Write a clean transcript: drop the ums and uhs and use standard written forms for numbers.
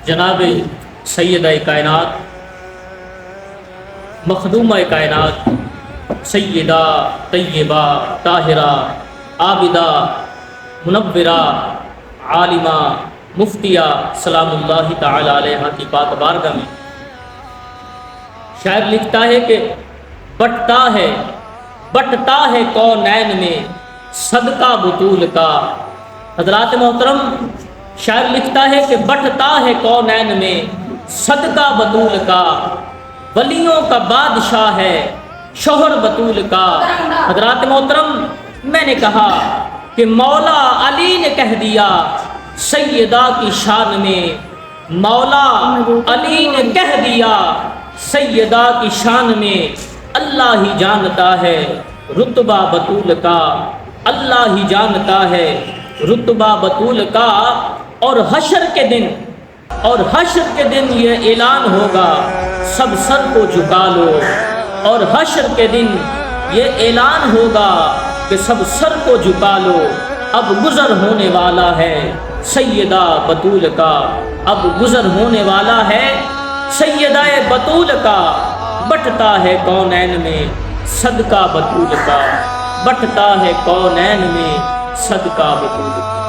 جناب سیدہ کائنات مخدومہ کائنات سیدہ طیبہ طاہرہ عابدہ منورہ عالمہ مفتیہ سلام اللہ تعالی علیہ کی پاک بارگاہ میں شاعر لکھتا ہے کہ بٹتا ہے کونین میں صدقہ بطول کا۔ حضرات محترم، شاعر لکھتا ہے کہ بٹتا ہے کونین میں صدقہ بطول کا، ولیوں کا بادشاہ ہے شوہر بطول کا۔ حضرات محترم، میں نے کہا کہ مولا علی نے کہہ دیا سیدہ کی شان میں، مولا علی نے کہہ دیا سیدہ کی شان میں، اللہ ہی جانتا ہے رتبہ بطول کا، اللہ ہی جانتا ہے رتبہ بطول کا۔ اور حشر کے دن یہ اعلان ہوگا سب سر کو جھکا لو، اور حشر کے دن یہ اعلان ہوگا کہ سب سر کو جھکا لو، اب گزر ہونے والا ہے سیدہ بطول کا، اب گزر ہونے والا ہے سیدہ بطول کا۔ بٹتا ہے کونین میں صدقہ بطول کا، بٹتا ہے کونین میں صدقہ بطول کا۔